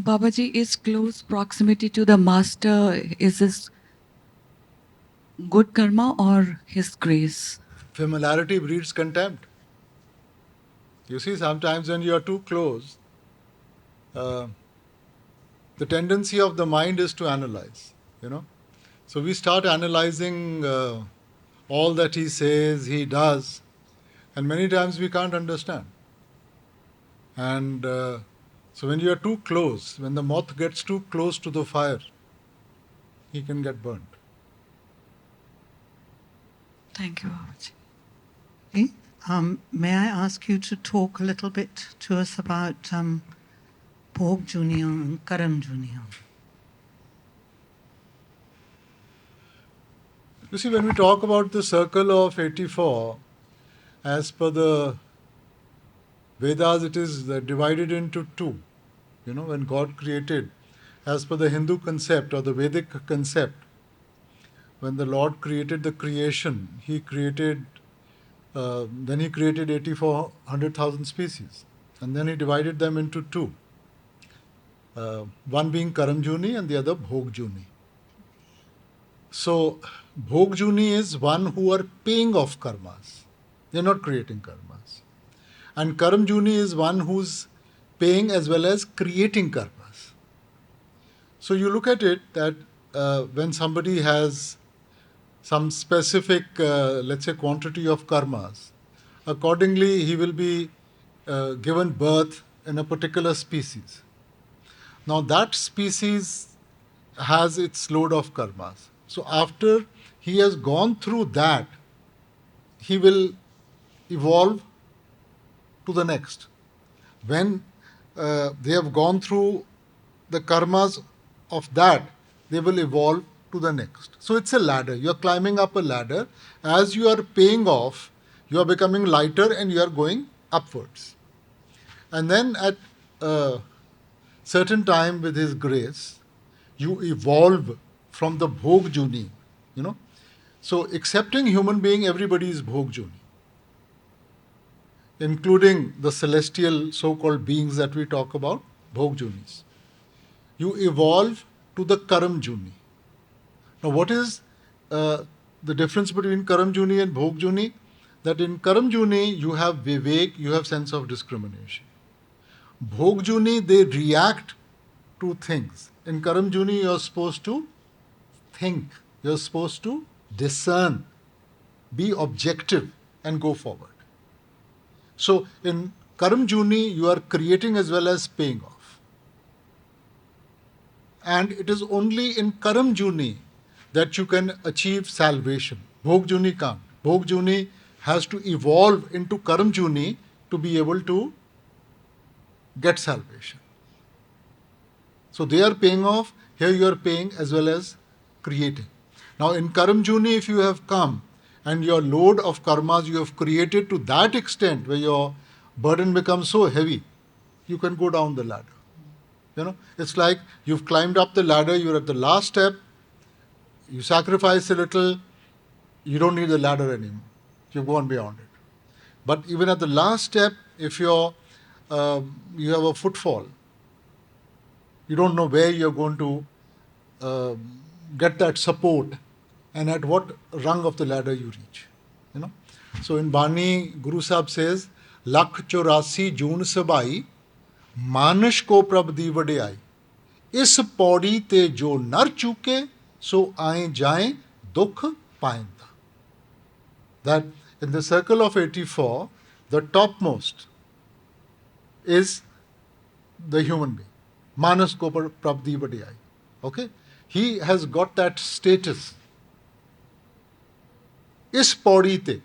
Babaji, is close proximity to the master, is this good karma or his grace? Familiarity breeds contempt. You see, sometimes when you are too close, uh, the tendency of the mind is to analyze, you know. So we start analyzing all that he says, he does, and many times we can't understand. And so when you are too close, when the moth gets too close to the fire, he can get burnt. Thank you, Babaji. Okay. May I ask you to talk a little bit to us about Bhog Juniyam and Karam Juniyam? You see, when we talk about the circle of 84, as per the Vedas, it is divided into two. You know, when God created, as per the Hindu concept or the Vedic concept, when the Lord created the creation, then he created 84,100,000 species. And then he divided them into two. One being Karamjuni and the other Bhogjuni. So, Bhogjuni is one who are paying off karmas. They're not creating karmas. And Karamjuni is one who's paying as well as creating karmas. So you look at it that when somebody has some specific, let's say, quantity of karmas, accordingly he will be given birth in a particular species. Now that species has its load of karmas. So after he has gone through that, he will evolve to the next. When they have gone through the karmas of that, they will evolve to the next. So it's a ladder. You are climbing up a ladder. As you are paying off, you are becoming lighter and you are going upwards. And then at a certain time with His grace, you evolve from the Bhog Juni, you know. So accepting human being, everybody is Bhog Juni, including the celestial so-called beings that we talk about, Bhog Junis. You evolve to the Karam Juni. Now, what is the difference between Karam Juni and Bhog Juni? That in Karam Juni, you have Vivek, you have sense of discrimination. Bhog Juni, they react to things. In Karam Juni, you're supposed to think, you're supposed to discern, be objective, and go forward. So, in Karam Juni, you are creating as well as paying off. And it is only in Karam Juni that you can achieve salvation. Bhog Juni can't. Bhog Juni has to evolve into Karam Juni to be able to get salvation. So they are paying off, here you are paying as well as creating. Now in Karam Juni, if you have come and your load of karmas you have created to that extent where your burden becomes so heavy, you can go down the ladder. You know, it's like you've climbed up the ladder, you're at the last step, you sacrifice a little, you don't need the ladder anymore. You've gone beyond it. But even at the last step, if you have a footfall, you don't know where you're going to get that support and at what rung of the ladder you reach. You know. So in Bani, Guru Sahib says, Lakh chorasi June sabai, मानस को प्रभ दी वड्याई इस पौड़ी ते जो नर चूके सो आए जाए दुख पाइंदा. That in the circle of 84, the topmost is the human being. Manas ko prabh di vadiyai. Okay? He has got that status. Is paudi te.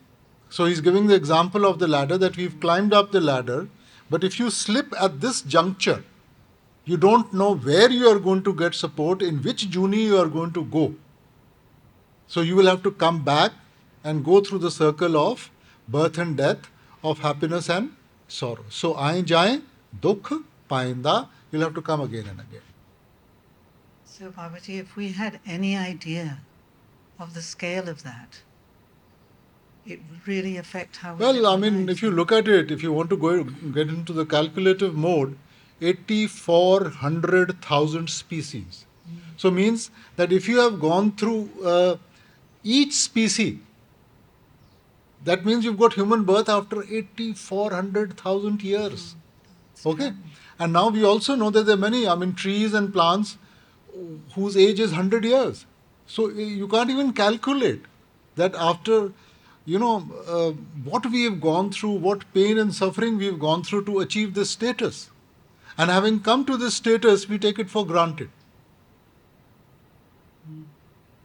So he's giving the example of the ladder that we've climbed up the ladder, but if you slip at this juncture, you don't know where you are going to get support, in which juni you are going to go. So you will have to come back and go through the circle of birth and death, of happiness and sorrow. So aaye jaye, dukh, painda, you'll have to come again and again. So, Babaji, if we had any idea of the scale of that, it would really affect how we live Well, I our mean, lives. if you look at it, if you want to go get into the calculative mode, 84,100,000 species. So means that if you have gone through each species, that means you've got human birth after 84,100,000 years. Okay? And now we also know that there are many, trees and plants whose age is 100 years. So you can't even calculate that after, what we have gone through, what pain and suffering we have gone through to achieve this status. And having come to this status, we take it for granted.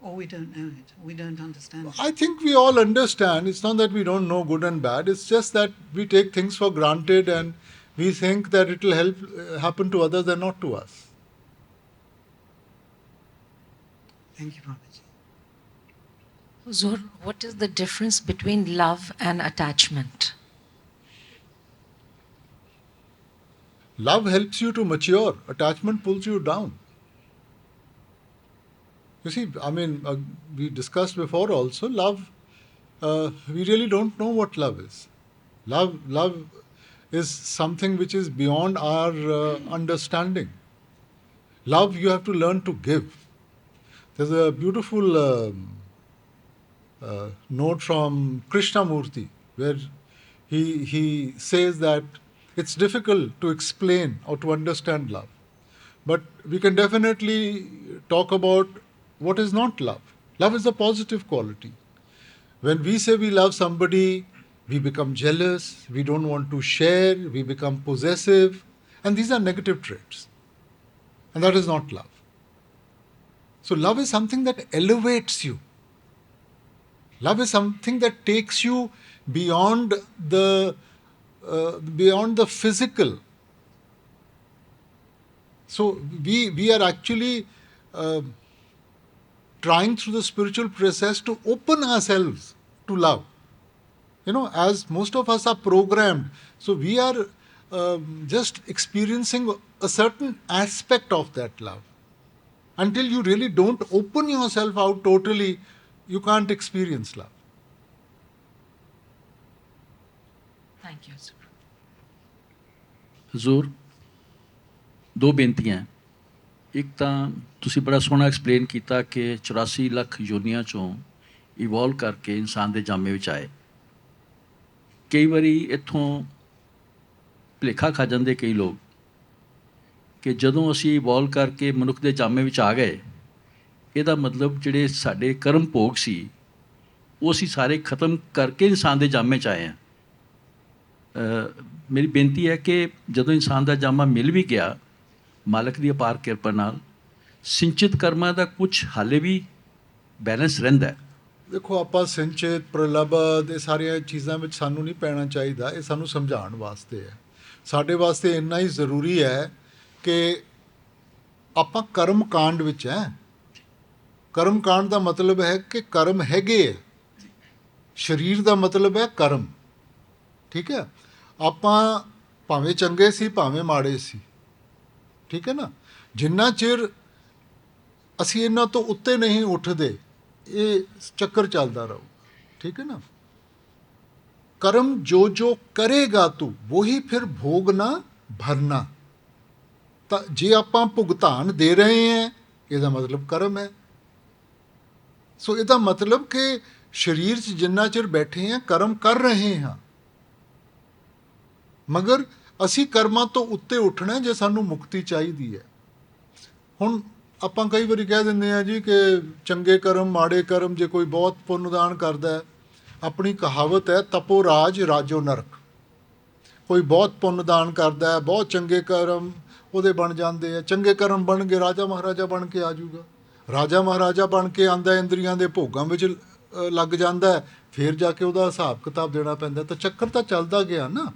Or we don't know it. We don't understand it. I think we all understand. It's not that we don't know good and bad. It's just that we take things for granted and we think that it will happen to others and not to us. Thank you, Prabhuji. Huzur, what is the difference between love and attachment? Love helps you to mature. Attachment pulls you down. You see, we discussed before also, love, we really don't know what love is. Love is something which is beyond our understanding. Love, you have to learn to give. There's a beautiful note from Krishnamurti where he says that it's difficult to explain or to understand love. But we can definitely talk about what is not love. Love is a positive quality. When we say we love somebody, we become jealous, we don't want to share, we become possessive, and these are negative traits. And that is not love. So love is something that elevates you. Love is something that takes you beyond the physical. So we are actually trying through the spiritual process to open ourselves to love. As most of us are programmed, so we are just experiencing a certain aspect of that love. Until you really don't open yourself out totally, you can't experience love. Thank you, Huzur. ਹਜ਼ੂਰ ਦੋ ਬੇਨਤੀਆਂ। ਇੱਕ ਤਾਂ ਤੁਸੀਂ ਬੜਾ ਸੋਹਣਾ explain ਕੀਤਾ ਕਿ 84 ਲੱਖ ਯੋਨੀਆਂ 'ਚੋਂ ਇਵੋਲਵ ਕਰਕੇ ਇਨਸਾਨ ਦੇ ਜਾਮੇ ਵਿੱਚ ਆਏ। ਕਈ ਵਾਰੀ ਇੱਥੋਂ ਭੁਲੇਖਾ ਖਾ ਜਾਂਦੇ ਕਈ ਲੋਕ ਕਿ ਜਦੋਂ ਅਸੀਂ ਇਵੋਲਵ ਕਰਕੇ ਮਨੁੱਖ ਦੇ ਜਾਮੇ ਵਿੱਚ ਆ ਗਏ, ਇਹਦਾ ਮਤਲਬ ਜਿਹੜੇ ਸਾਡੇ ਕਰਮ ਭੋਗ ਸੀ ਉਹ ਅਸੀਂ ਸਾਰੇ ਖਤਮ ਕਰਕੇ ਇਨਸਾਨ ਦੇ ਜਾਮੇ 'ਚ ਆਏ ਹਾਂ। ਮੇਰੀ ਬੇਨਤੀ ਹੈ ਕਿ ਜਦੋਂ ਇਨਸਾਨ ਦਾ ਜਾਮਾ ਮਿਲ ਵੀ ਗਿਆ ਮਾਲਕ ਦੀ ਅਪਾਰ ਕਿਰਪਾ ਨਾਲ, ਸਿੰਚਿਤ ਕਰਮਾਂ ਦਾ ਕੁਝ ਹਾਲੇ ਵੀ ਬੈਲੈਂਸ ਰਹਿੰਦਾ। ਦੇਖੋ, ਆਪਾਂ ਸਿੰਚਿਤ, ਪ੍ਰਲਬਧ, ਇਹ ਸਾਰੀਆਂ ਚੀਜ਼ਾਂ ਵਿੱਚ ਸਾਨੂੰ ਨਹੀਂ ਪੈਣਾ ਚਾਹੀਦਾ। ਇਹ ਸਾਨੂੰ ਸਮਝਾਉਣ ਵਾਸਤੇ ਹੈ। ਸਾਡੇ ਵਾਸਤੇ ਇੰਨਾ ਹੀ ਜ਼ਰੂਰੀ ਹੈ ਕਿ ਆਪਾਂ ਕਰਮ ਕਾਂਡ ਵਿੱਚ ਹੈ। ਕਰਮ ਕਾਂਡ ਦਾ ਮਤਲਬ ਹੈ ਕਿ ਕਰਮ ਹੈਗੇ ਹੈ। ਸਰੀਰ ਦਾ ਮਤਲਬ ਹੈ ਕਰਮ। ਠੀਕ ਹੈ। ਆਪਾਂ ਭਾਵੇਂ ਚੰਗੇ ਸੀ ਭਾਵੇਂ ਮਾੜੇ ਸੀ, ਠੀਕ ਹੈ ਨਾ, ਜਿੰਨਾ ਚਿਰ ਅਸੀਂ ਇਹਨਾਂ ਤੋਂ ਉੱਤੇ ਨਹੀਂ ਉੱਠਦੇ ਇਹ ਚੱਕਰ ਚੱਲਦਾ ਰਹੂ। ਠੀਕ ਹੈ ਨਾ। ਕਰਮ ਜੋ ਜੋ ਕਰੇਗਾ ਤੂੰ ਵਹੀ ਫਿਰ ਭੋਗ ਨਾ ਭਰਨਾ। ਤਾਂ ਜੇ ਆਪਾਂ ਭੁਗਤਾਨ ਦੇ ਰਹੇ ਹਾਂ ਇਹਦਾ ਮਤਲਬ ਕਰਮ ਹੈ। ਸੋ ਇਹਦਾ ਮਤਲਬ ਕਿ ਸਰੀਰ 'ਚ ਜਿੰਨਾ ਚਿਰ ਬੈਠੇ ਹਾਂ ਕਰਮ ਕਰ ਰਹੇ ਹਾਂ, ਮਗਰ ਅਸੀਂ ਕਰਮਾਂ ਤੋਂ ਉੱਤੇ ਉੱਠਣਾ ਜੇ ਸਾਨੂੰ ਮੁਕਤੀ ਚਾਹੀਦੀ ਹੈ। ਹੁਣ ਆਪਾਂ ਕਈ ਵਾਰੀ ਕਹਿ ਦਿੰਦੇ ਹਾਂ ਜੀ ਕਿ ਚੰਗੇ ਕਰਮ ਮਾੜੇ ਕਰਮ, ਜੇ ਕੋਈ ਬਹੁਤ ਪੁੰਨਦਾਨ ਕਰਦਾ ਹੈ, ਆਪਣੀ ਕਹਾਵਤ ਹੈ ਤਪੋ ਰਾਜ ਰਾਜੋ ਨਰਕ। ਕੋਈ ਬਹੁਤ ਪੁੰਨਦਾਨ ਕਰਦਾ ਹੈ, ਬਹੁਤ ਚੰਗੇ ਕਰਮ ਉਹਦੇ ਬਣ ਜਾਂਦੇ ਆ, ਚੰਗੇ ਕਰਮ ਬਣ ਕੇ ਰਾਜਾ ਮਹਾਰਾਜਾ ਬਣ ਕੇ ਆ ਜਾਊਗਾ। ਰਾਜਾ ਮਹਾਰਾਜਾ ਬਣ ਕੇ ਆਉਂਦਾ, ਇੰਦਰੀਆਂ ਦੇ ਭੋਗਾਂ ਵਿੱਚ ਲੱਗ ਜਾਂਦਾ, ਫਿਰ ਜਾ ਕੇ ਉਹਦਾ ਹਿਸਾਬ ਕਿਤਾਬ ਦੇਣਾ ਪੈਂਦਾ। ਤਾਂ ਚੱਕਰ ਤਾਂ ਚੱਲਦਾ ਗਿਆ ਨਾ।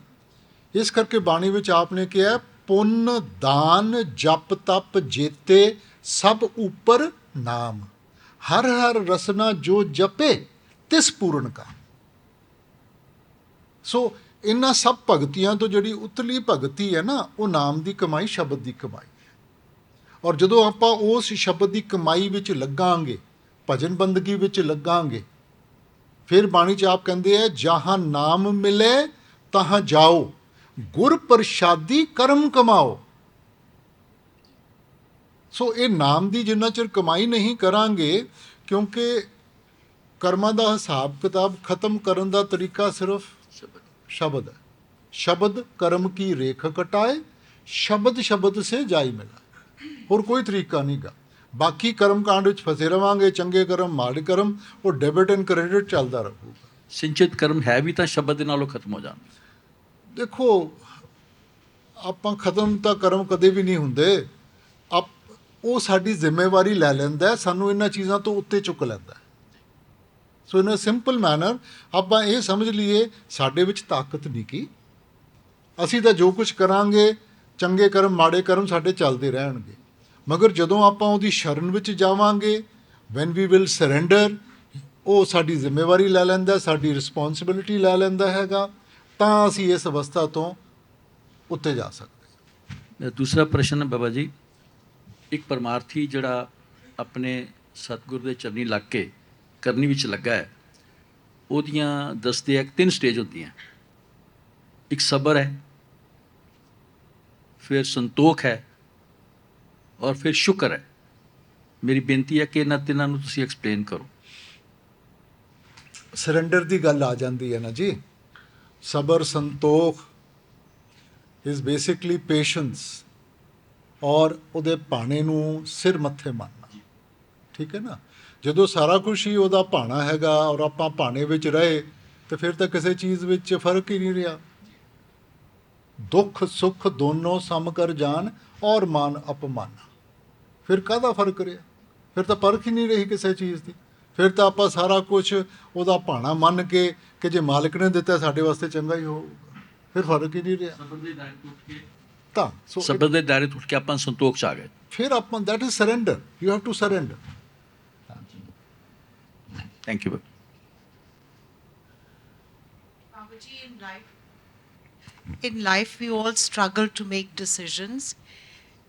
ਇਸ ਕਰਕੇ ਬਾਣੀ ਵਿੱਚ ਆਪ ਨੇ ਕਿਹਾ ਪੁੰਨ ਦਾਨ ਜਪ ਤਪ ਜੇਤੇ ਸਭ ਉੱਪਰ ਨਾਮ, ਹਰ ਹਰ ਰਸਨਾ ਜੋ ਜਪੇ ਤਿਸ ਪੂਰਨ ਕਾ। ਸੋ ਇਹਨਾਂ ਸਭ ਭਗਤੀਆਂ ਤੋਂ ਜਿਹੜੀ ਉਤਲੀ ਭਗਤੀ ਹੈ ਨਾ, ਉਹ ਨਾਮ ਦੀ ਕਮਾਈ, ਸ਼ਬਦ ਦੀ ਕਮਾਈ ਹੈ। ਔਰ ਜਦੋਂ ਆਪਾਂ ਉਸ ਸ਼ਬਦ ਦੀ ਕਮਾਈ ਵਿੱਚ ਲੱਗਾਂਗੇ, ਭਜਨ ਬੰਦਗੀ ਵਿੱਚ ਲੱਗਾਂਗੇ, ਫਿਰ ਬਾਣੀ 'ਚ ਆਪ ਕਹਿੰਦੇ ਹੈ ਜਹਾਂ ਨਾਮ ਮਿਲੇ ਤਹਾਂ ਜਾਓ, ਗੁਰ ਪ੍ਰਸ਼ਾਦੀ ਕਰਮ ਕਮਾਓ। ਸੋ ਇਹ ਨਾਮ ਦੀ ਜਿੰਨਾ ਚਿਰ ਕਮਾਈ ਨਹੀਂ ਕਰਾਂਗੇ, ਕਿਉਂਕਿ ਕਰਮਾਂ ਦਾ ਹਿਸਾਬ ਕਿਤਾਬ ਖਤਮ ਕਰਨ ਦਾ ਤਰੀਕਾ ਸਿਰਫ ਸ਼ਬਦ ਹੈ। ਸ਼ਬਦ ਕਰਮ ਕੀ ਰੇਖ ਕਟਾਏ, ਸ਼ਬਦ ਸ਼ਬਦ ਸੇ ਜਾਈ ਮਿਲਾ। ਹੋਰ ਕੋਈ ਤਰੀਕਾ ਨਹੀਂ ਗਾ। ਬਾਕੀ ਕਰਮ ਕਾਂਡ ਵਿੱਚ ਫਸੇ ਰਵਾਂਗੇ, ਚੰਗੇ ਕਰਮ ਮਾੜੇ ਕਰਮ, ਉਹ ਡੈਬਿਟ ਐਂਡ ਕ੍ਰੈਡਿਟ ਚੱਲਦਾ ਰਹੂਗਾ। ਸਿੰਚਿਤ ਕਰਮ ਹੈ ਵੀ ਤਾਂ ਸ਼ਬਦ ਦੇ ਨਾਲੋਂ ਖਤਮ ਹੋ ਜਾਂਦੇ। ਦੇਖੋ, ਆਪਾਂ ਖਤਮ ਤਾਂ ਕਰਮ ਕਦੇ ਵੀ ਨਹੀਂ ਹੁੰਦੇ। ਉਹ ਸਾਡੀ ਜ਼ਿੰਮੇਵਾਰੀ ਲੈ ਲੈਂਦਾ ਹੈ, ਸਾਨੂੰ ਇਹਨਾਂ ਚੀਜ਼ਾਂ ਤੋਂ ਉੱਤੇ ਚੁੱਕ ਲੈਂਦਾ ਹੈ। ਸੋ ਇਨ ਅ ਸਿੰਪਲ ਮੈਨਰ ਆਪਾਂ ਇਹ ਸਮਝ ਲਈਏ, ਸਾਡੇ ਵਿੱਚ ਤਾਕਤ ਨਹੀਂ ਕੀ, ਅਸੀਂ ਤਾਂ ਜੋ ਕੁਝ ਕਰਾਂਗੇ, ਚੰਗੇ ਕਰਮ ਮਾੜੇ ਕਰਮ ਸਾਡੇ ਚੱਲਦੇ ਰਹਿਣਗੇ। ਮਗਰ ਜਦੋਂ ਆਪਾਂ ਉਹਦੀ ਸ਼ਰਨ ਵਿੱਚ ਜਾਵਾਂਗੇ, ਵੈਨ ਵੀ ਵਿਲ ਸਰੈਂਡਰ, ਉਹ ਸਾਡੀ ਜ਼ਿੰਮੇਵਾਰੀ ਲੈ ਲੈਂਦਾ, ਸਾਡੀ ਰਿਸਪੌਂਸਿਬਿਲਿਟੀ ਲੈ ਲੈਂਦਾ ਹੈਗਾ, ਤਾਂ ਅਸੀਂ ਇਸ ਅਵਸਥਾ ਤੋਂ ਉੱਤੇ ਜਾ ਸਕਦੇ। ਦੂਸਰਾ ਪ੍ਰਸ਼ਨ ਹੈ ਬਾਬਾ ਜੀ, ਇੱਕ ਪਰਮਾਰਥੀ ਜਿਹੜਾ ਆਪਣੇ ਸਤਿਗੁਰ ਦੇ ਚਰਨੀ ਲੱਗ ਕੇ ਕਰਨੀ ਵਿੱਚ ਲੱਗਾ ਹੈ, ਉਹਦੀਆਂ ਦੱਸਦੇ ਆ 3 ਸਟੇਜ ਹੁੰਦੀਆਂ। ਇੱਕ ਸਬਰ ਹੈ, ਫਿਰ ਸੰਤੋਖ ਹੈ, ਔਰ ਫਿਰ ਸ਼ੁਕਰ ਹੈ। ਮੇਰੀ ਬੇਨਤੀ ਹੈ ਕਿ ਇਹਨਾਂ ਤਿੰਨਾਂ ਨੂੰ ਤੁਸੀਂ ਐਕਸਪਲੇਨ ਕਰੋ। ਸਰੈਂਡਰ ਦੀ ਗੱਲ ਆ ਜਾਂਦੀ ਹੈ ਨਾ ਜੀ। ਸਬਰ ਸੰਤੋਖ ਇਜ਼ ਬੇਸਿਕਲੀ ਪੇਸ਼ੈਂਸ, ਔਰ ਉਹਦੇ ਭਾਣੇ ਨੂੰ ਸਿਰ ਮੱਥੇ ਮੰਨਣਾ। ਠੀਕ ਹੈ ਨਾ। ਜਦੋਂ ਸਾਰਾ ਕੁਛ ਹੀ ਉਹਦਾ ਭਾਣਾ ਹੈਗਾ ਔਰ ਆਪਾਂ ਭਾਣੇ ਵਿੱਚ ਰਹੇ, ਤੇ ਫਿਰ ਤਾਂ ਕਿਸੇ ਚੀਜ਼ ਵਿੱਚ ਫਰਕ ਹੀ ਨਹੀਂ ਰਿਹਾ। ਦੁੱਖ ਸੁੱਖ ਦੋਨੋਂ ਸਮ ਕਰ ਜਾਣ ਔਰ ਮਾਨ ਅਪਮਾਨ, ਫਿਰ ਕਾਹਦਾ ਫਰਕ ਰਿਹਾ? ਫਿਰ ਤਾਂ ਪਰਖ ਹੀ ਨਹੀਂ ਰਹੀ ਕਿਸੇ ਚੀਜ਼ ਦੀ। ਫਿਰ ਤਾਂ ਆਪਾਂ ਸਾਰਾ ਕੁਛ ਉਹਦਾ ਭਾਣਾ ਮੰਨ ਕੇ ਕਿ ਜੇ ਮਾਲਕ ਨੇ ਦਿੱਤਾ ਸਾਡੇ ਵਾਸਤੇ ਚੰਗਾ ਹੀ ਹੋਊਗਾ, ਫਿਰ ਫਰਕ ਹੀ ਨਹੀਂ ਰਿਹਾ। ਤਾਂ ਸਬਰ ਦੇ ਦਾਇਰੇ ਤੋਂ ਉੱਠ ਕੇ ਆਪਾਂ ਸੰਤੋਖ 'ਚ ਆ ਗਏ। ਫਿਰ ਆਪਾਂ, that is surrender, you have to surrender. Thank you. Babaji, in life we all struggle to make decisions,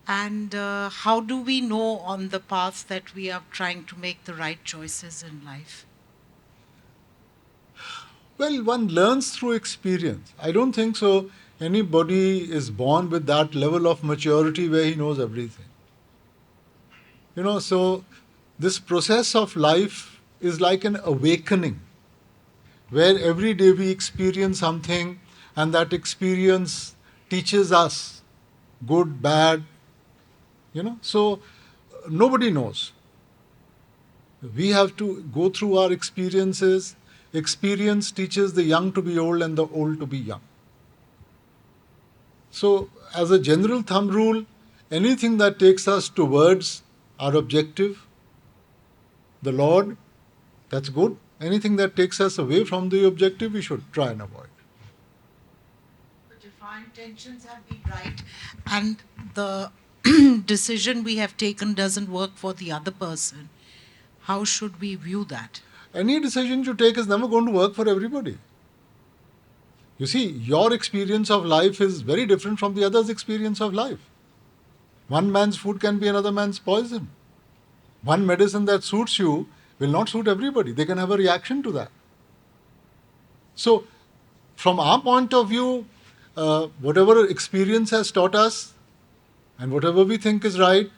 and how do we know on the path that we are trying to make the right choices in life? Well, one learns through experience. I don't think so anybody is born with that level of maturity where he knows everything. You know, so this process of life is like an awakening, where every day we experience something, and that experience teaches us good, bad, you know. So nobody knows. We have to go through our experiences. Experience teaches the young to be old and the old to be young. So as a general thumb rule, anything that takes us towards our objective, the Lord, that's good. Anything that takes us away from the objective, we should try and avoid. But if our intentions have been right and the decision we have taken doesn't work for the other person, how should we view that? Any decision you take is never going to work for everybody. You see, your experience of life is very different from the other's experience of life. One man's food can be another man's poison. One medicine that suits you will not suit everybody. They can have a reaction to that. So, from our point of view, whatever experience has taught us and whatever we think is right,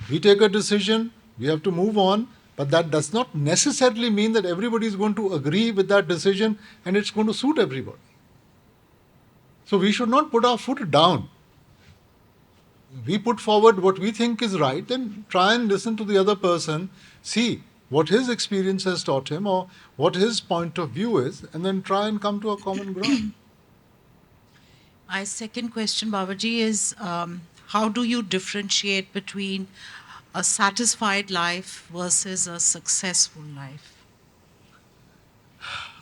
we take a decision, we have to move on, but that does not necessarily mean that everybody is going to agree with that decision and it's going to suit everybody. So we should not put our foot down. We put forward what we think is right and try and listen to the other person, see what his experience has taught him or what his point of view is, and then try and come to a common ground. My second question, Babaji, is how do you differentiate between a satisfied life versus a successful life?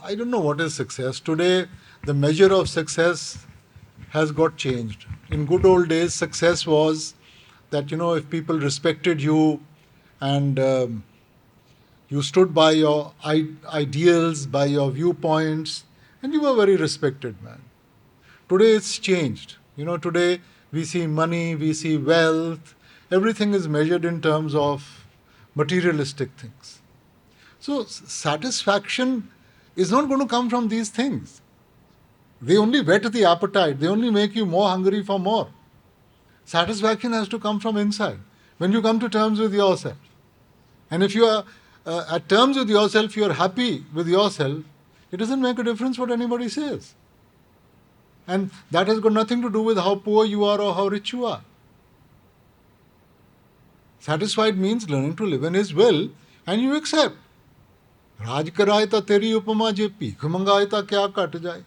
I don't know what is success. Today, the measure of success has got changed. In good old days, success was that, you know, if people respected you and you stood by your ideals, by your viewpoints, and you were very respected, man. Today it's changed. You know, today we see money, we see wealth, everything is measured in terms of materialistic things. So satisfaction is not going to come from these things. They only whet the appetite. They only make you more hungry for more. Satisfaction has to come from inside. when you come to terms with yourself. And if you are at terms with yourself, you are happy with yourself, it doesn't make a difference what anybody says. And that has got nothing to do with how poor you are or how rich you are. Satisfied means learning to live in His will, and you accept. राज कराए ता तेरी उपमा जे भीख मंगाए ता क्या cut जाए.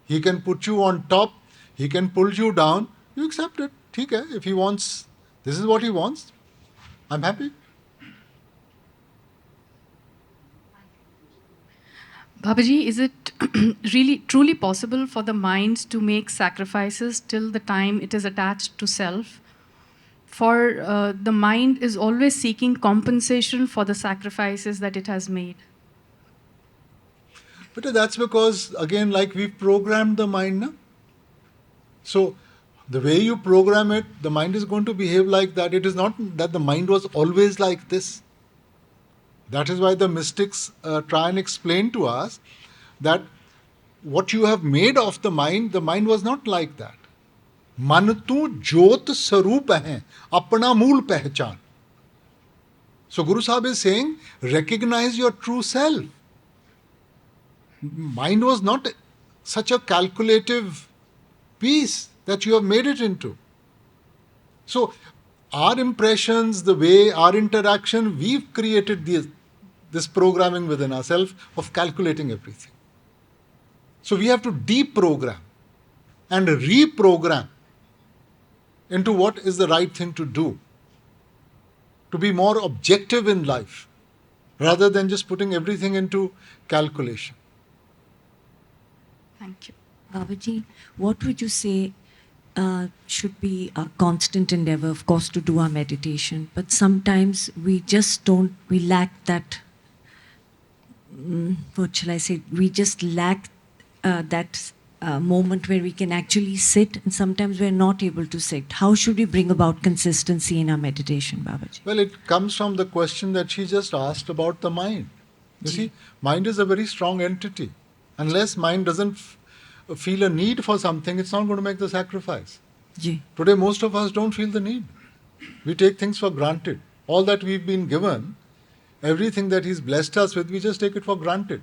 He can put you on top, He can pull you down, you accept it. ठीक है, if He wants, this is what He wants, I'm happy. Babaji, is it really truly possible for the mind to make sacrifices till the time it is attached to self? For the mind is always seeking compensation for the sacrifices that it has made. But that's because, again, like we've programmed the mind, na? So, the way you program it, the mind is going to behave like that. It is not that the mind was always like this. That is why the mystics try and explain to us that what you have made of the mind was not like that. मन तू ज्योत स्वरूप है, अपना मूल पहचान. So Guru Sahib is saying, recognize your true self. Mind was not such a calculative piece that you have made it into. So our impressions, the way, our interaction, we've created this programming within ourselves of calculating everything. So we have to deprogram and reprogram into what is the right thing to do, to be more objective in life, rather than just putting everything into calculation. Thank you. Babaji, what would you say should be a constant endeavor, of course, to do our meditation, but sometimes we just don't, we lack that, what shall I say, we just lack that moment where we can actually sit, and sometimes we're not able to sit. How should we bring about consistency in our meditation, Babaji? Well, it comes from the question that she just asked about the mind. You see, mind is a very strong entity. Unless mind doesn't feel a need for something, it's not going to make the sacrifice. Ji. Today, most of us don't feel the need. We take things for granted. All that we've been given, everything that He's blessed us with, we just take it for granted.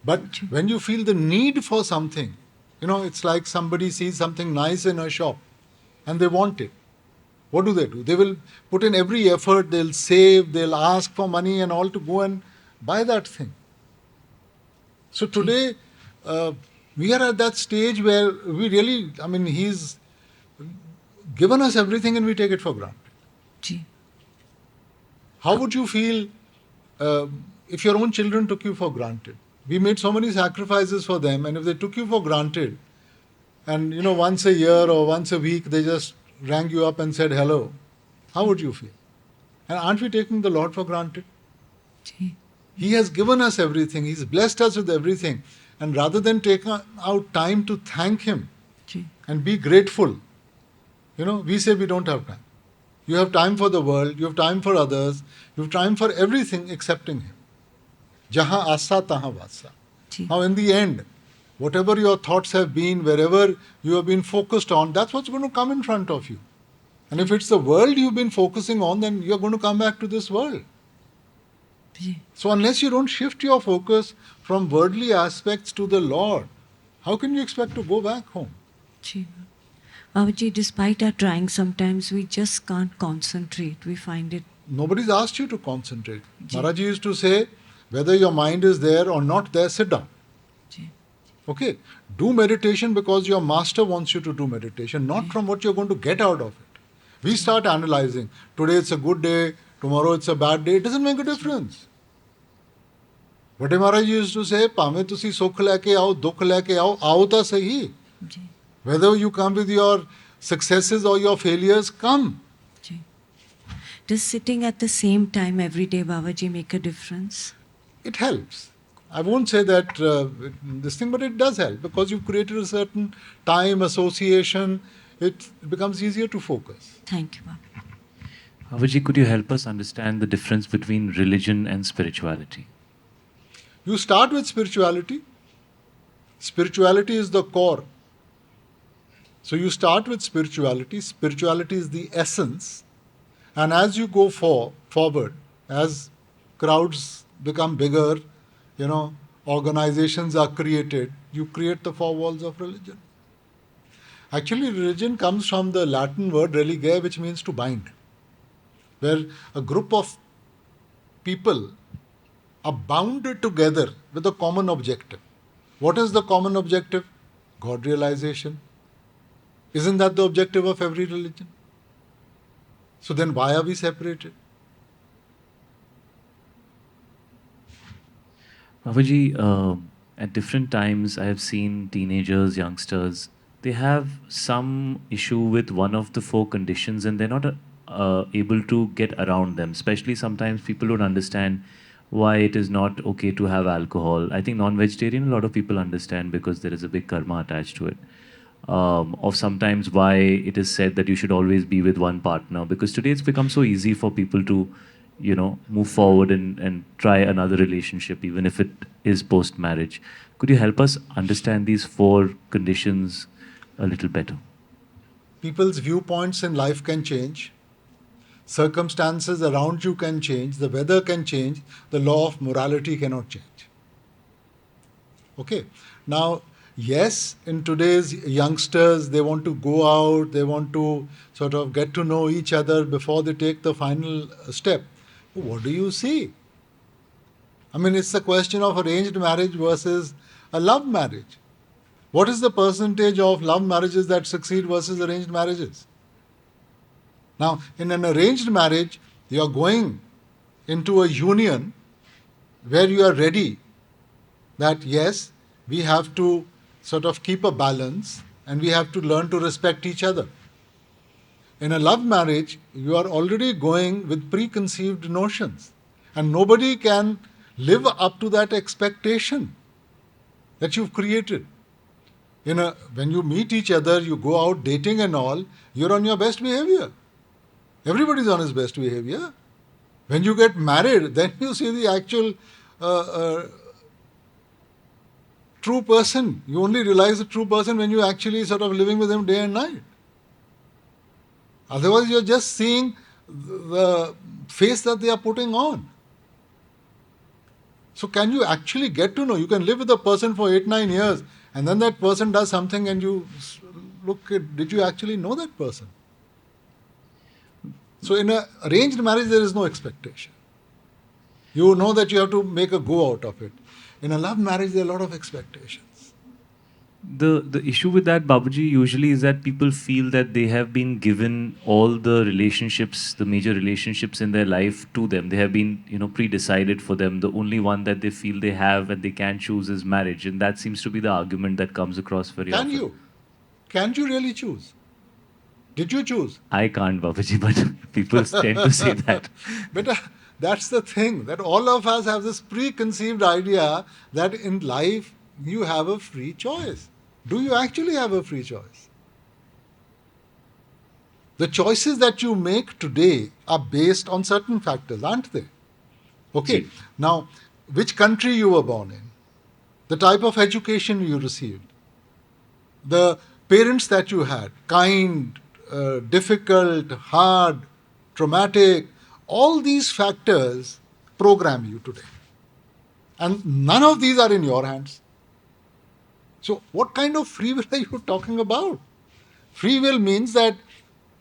But when you feel the need for something, it's like somebody sees something nice in a shop and they want it. What do? They will put in every effort, they'll save, they'll ask for money and all to go and buy that thing. So today, we are at that stage where we really, He's given us everything and we take it for granted. Ji. How would you feel if your own children took you for granted? We made so many sacrifices for them, and if they took you for granted, and once a year or once a week they just rang you up and said hello, how would you feel? And aren't we taking the Lord for granted? Ji. He has given us everything, He's blessed us with everything, and rather than take out time to thank Him Ji. and be grateful, we say we don't have time. You have time for the world, you have time for others, you have time for everything excepting Him. Jahan asa tahan vasa. Ji. Now in the end, whatever your thoughts have been, wherever you have been focused on, that's what's going to come in front of you. And if it's the world you've been focusing on, then you're going to come back to this world. Ji. So unless you don't shift your focus from worldly aspects to the Lord, how can you expect to go back home? Ji. Babaji, despite our trying, sometimes we just can't concentrate. We find it. Nobody's asked you to concentrate. Ji. Maharaji used to say, whether your mind is there or not there, sit down. Ji. Okay? Do meditation because your master wants you to do meditation, not from what you're going to get out of it. We start analyzing. Today it's a good day, tomorrow it's a bad day. It doesn't make a difference. But Maharaj used to say, Pame tusi sukh leke aao, dukh leke aao, aao ta sahi. Ji. Whether you come with your successes or your failures, come. Ji. Does sitting at the same time every day, Babaji, make a difference? It helps. I won't say that this thing, but it does help because you've created a certain time, association. It becomes easier to focus. Thank you, Babaji. Babaji, could you help us understand the difference between religion and spirituality? You start with spirituality. Spirituality is the core. So you start with spirituality. Spirituality is the essence. And as you go forward, as crowds become bigger, organizations are created, you create the four walls of religion. Actually, religion comes from the Latin word religare, which means to bind, where a group of people are bounded together with a common objective. What is the common objective? God realization. Isn't that the objective of every religion? So then why are we separated? Babaji, at different times, I have seen teenagers, youngsters, they have some issue with one of the four conditions and they're not able to get around them. Especially sometimes people don't understand why it is not okay to have alcohol. I think non-vegetarian, a lot of people understand because there is a big karma attached to it. Or sometimes why it is said that you should always be with one partner, because today it's become so easy for people to move forward and try another relationship even if it is post marriage. Could you help us understand these four conditions a little better? People's viewpoints in life can change. Circumstances around you can change. The weather can change. The law of morality cannot change. Okay. Now, yes, in today's youngsters, they want to go out, they want to sort of get to know each other before they take the final step. What do you see? I mean, it's a question of arranged marriage versus a love marriage. What is the percentage of love marriages that succeed versus arranged marriages? Now, in an arranged marriage, you are going into a union where you are ready that yes, we have to sort of keep a balance and we have to learn to respect each other. In a love marriage, you are already going with preconceived notions and nobody can live up to that expectation that you've created. When you meet each other, you go out dating and all, you're on your best behavior. Everybody's on his best behavior. When you get married, then you see the actual true person. You only realize the true person when you actually sort of living with him day and night. Otherwise, you're just seeing the face that they are putting on. So can you actually get to know? You can live with a person for 8-9 years and then that person does something and you look at, did you actually know that person? So in an arranged marriage, there is no expectation. You know that you have to make a go out of it. In a love marriage, there are a lot of expectations. The issue with that, Babaji, usually is that people feel that they have been given all the relationships, the major relationships in their life to them. They have been, pre-decided for them. The only one that they feel they have and they can choose is marriage. And that seems to be the argument that comes across very often. Can you? Can't you really choose? Did you choose? I can't, Babaji, but people tend to say that. But that's the thing, that all of us have this preconceived idea that in life you have a free choice. Do you actually have a free choice? The choices that you make today are based on certain factors, aren't they? Okay, now, which country you were born in, the type of education you received, the parents that you had, kind, difficult, hard, traumatic, all these factors program you today. And none of these are in your hands. So what kind of free will are you talking about? Free will means that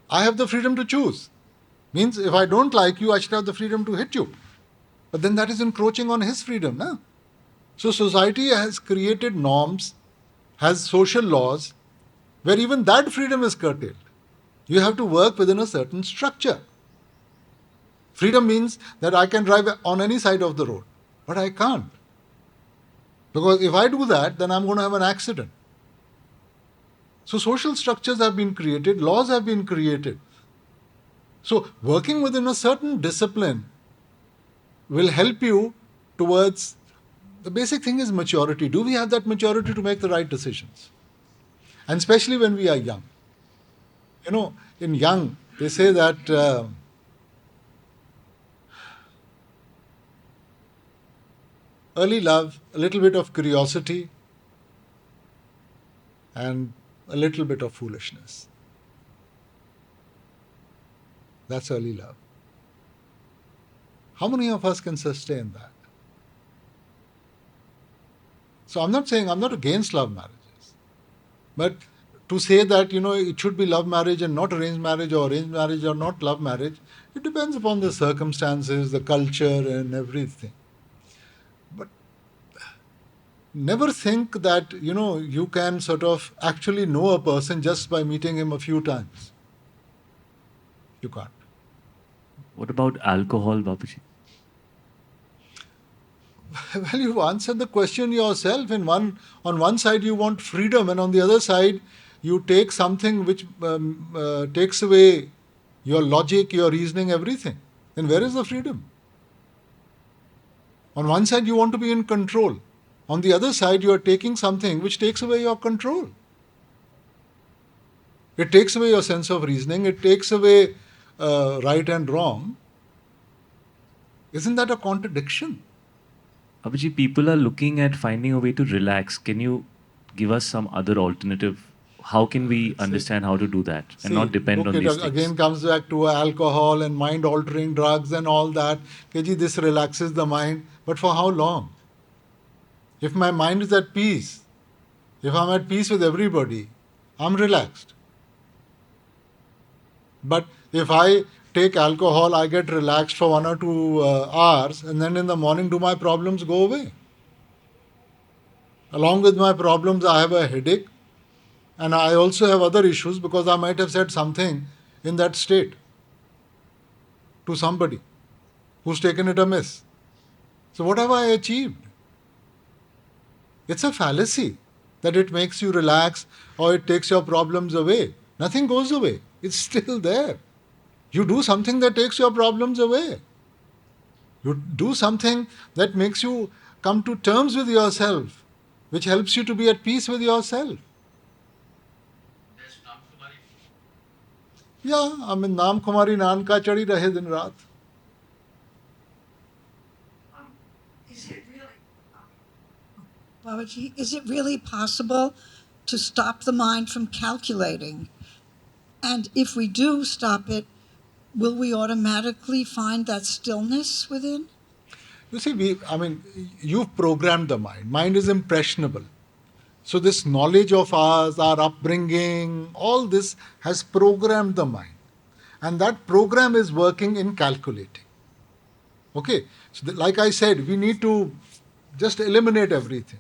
I have the freedom to choose. Means if I don't like you, I should have the freedom to hit you. But then that is encroaching on his freedom. No? So society has created norms, has social laws, where even that freedom is curtailed. You have to work within a certain structure. Freedom means that I can drive on any side of the road, but I can't. Because if I do that, then I'm going to have an accident. So social structures have been created, laws have been created. So working within a certain discipline will help you towards, the basic thing is maturity. Do we have that maturity to make the right decisions? And especially when we are young. In young, they say that early love, a little bit of curiosity, and a little bit of foolishness. That's early love. How many of us can sustain that? So I'm not against love marriages. But to say that, it should be love marriage and not arranged marriage, or arranged marriage or not love marriage, it depends upon the circumstances, the culture and everything. But never think that, you can sort of actually know a person just by meeting him a few times. You can't. What about alcohol, Babaji? Well, you've answered the question yourself. On one side you want freedom, and on the other side you take something which takes away your logic, your reasoning, everything. Then where is the freedom? On one side you want to be in control. On the other side you are taking something which takes away your control. It takes away your sense of reasoning. It takes away right and wrong. Isn't that a contradiction? Babaji, people are looking at finding a way to relax. Can you give us some other alternative? How can we understand how to do that and not depend on these things? Again comes back to alcohol and mind-altering drugs and all that. KG, this relaxes the mind. But for how long? If my mind is at peace, if I'm at peace with everybody, I'm relaxed. But if I take alcohol, I get relaxed for 1 or 2 hours, and then in the morning do my problems go away? Along with my problems, I have a headache, and I also have other issues because I might have said something in that state to somebody who's taken it amiss. So what have I achieved? It's a fallacy that it makes you relax or it takes your problems away. Nothing goes away. It's still there. You do something that takes your problems away. You do something that makes you come to terms with yourself, which helps you to be at peace with yourself. Yeah, Naam Kumari Naan ka chadi rahe din raat. Babaji, is it really possible to stop the mind from calculating? And if we do stop it, will we automatically find that stillness within? You see, you've programmed the mind. Mind is impressionable. So this knowledge of ours, our upbringing, all this has programmed the mind. And that program is working in calculating. Okay? So like I said, we need to just eliminate everything.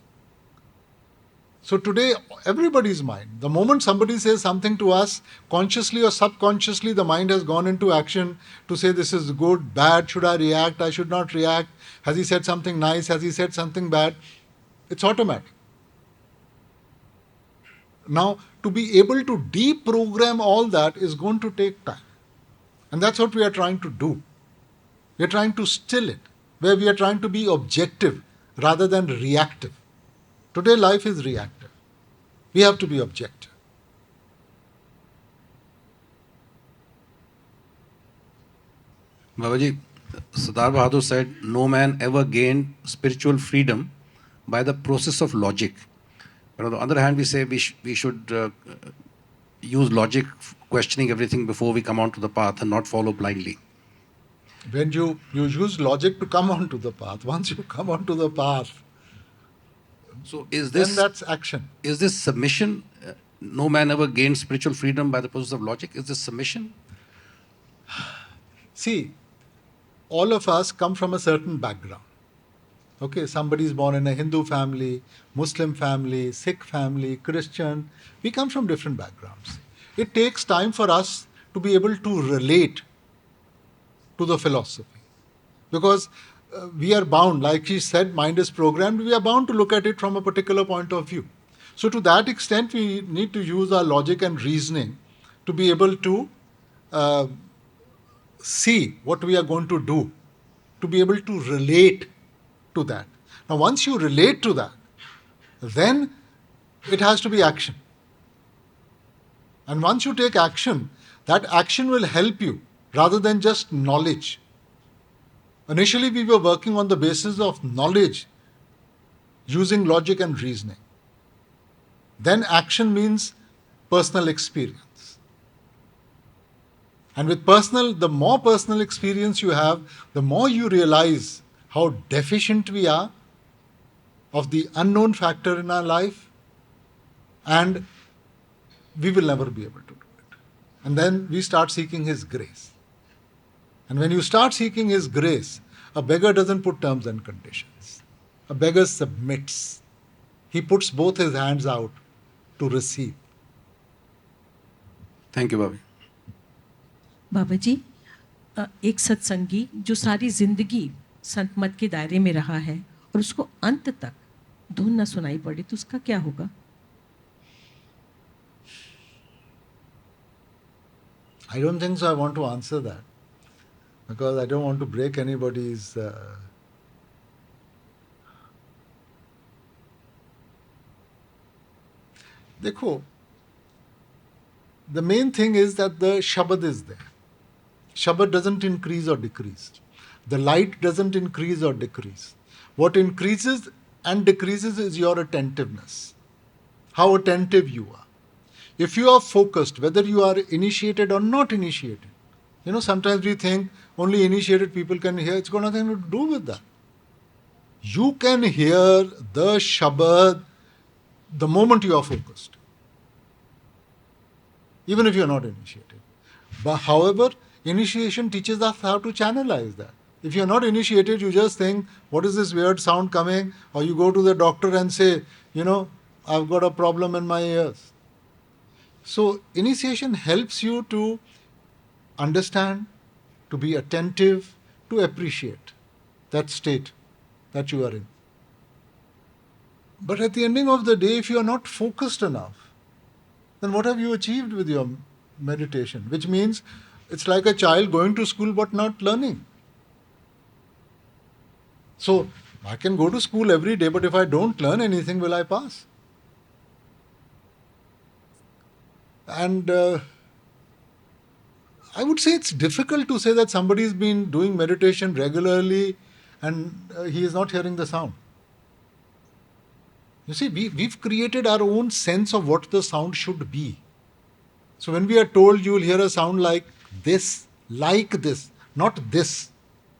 So today, everybody's mind, the moment somebody says something to us, consciously or subconsciously, the mind has gone into action to say this is good, bad, should I react, I should not react, has he said something nice, has he said something bad? It's automatic. Now, to be able to deprogram all that is going to take time. And that's what we are trying to do. We are trying to still it, where we are trying to be objective rather than reactive. Today life is reactive. We have to be objective. Babaji, Sardar Bahadur said, no man ever gained spiritual freedom by the process of logic. But on the other hand, we say we should use logic, questioning everything before we come onto the path and not follow blindly. When you use logic to come onto the path, once you come onto the path, so then that's action. Is this submission? No man ever gained spiritual freedom by the process of logic. Is this submission? See, all of us come from a certain background. Okay, somebody is born in a Hindu family, Muslim family, Sikh family, Christian. We come from different backgrounds. It takes time for us to be able to relate to the philosophy. Because we are bound, like she said, mind is programmed, we are bound to look at it from a particular point of view. So to that extent, we need to use our logic and reasoning to be able to see what we are going to do, to be able to relate to that. Now, once you relate to that, then it has to be action. And once you take action, that action will help you rather than just knowledge. Initially, we were working on the basis of knowledge, using logic and reasoning. Then action means personal experience. And with the more personal experience you have, the more you realize how deficient we are of the unknown factor in our life, and we will never be able to do it. And then we start seeking His grace. And when you start seeking His grace, a beggar doesn't put terms and conditions. A beggar submits. He puts both his hands out to receive. Thank you, Bobby. बाबा जी, एक सत्संगी जो सारी जिंदगी संत मत के दायरे में रहा है और उसको अंत तक धुन न सुनाई पड़ी, तो उसका क्या होगा? I don't think so. I want to answer that because I don't want to break anybody's. Dekho, the main thing is that the Shabad is there. Shabad doesn't increase or decrease. The light doesn't increase or decrease. What increases and decreases is your attentiveness. How attentive you are. If you are focused, whether you are initiated or not initiated, sometimes we think only initiated people can hear. It's got nothing to do with that. You can hear the Shabad the moment you are focused, even if you are not initiated. But however, initiation teaches us how to channelize that. If you are not initiated, you just think, what is this weird sound coming? Or you go to the doctor and say, I've got a problem in my ears. So initiation helps you to understand, to be attentive, to appreciate that state that you are in. But at the ending of the day, if you are not focused enough, then what have you achieved with your meditation? Which means it's like a child going to school but not learning. So I can go to school every day, but if I don't learn anything, will I pass? And I would say it's difficult to say that somebody's been doing meditation regularly and he is not hearing the sound. You see, we've created our own sense of what the sound should be. So when we are told you will hear a sound like this, not this,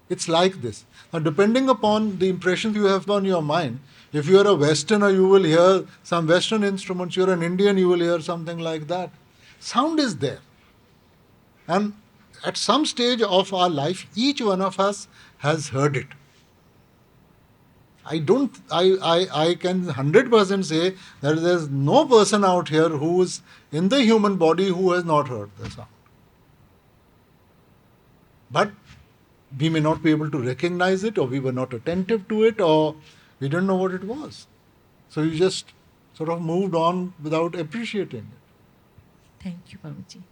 it's like this. Now depending upon the impressions you have on your mind, if you are a Westerner, you will hear some Western instruments. You are an Indian, you will hear something like that. Sound is there. And at some stage of our life, each one of us has heard it. I can 100% say that there's no person out here who is in the human body who has not heard the sound. But we may not be able to recognize it, or we were not attentive to it, or we didn't know what it was. So you just sort of moved on without appreciating it. Thank you, Babaji.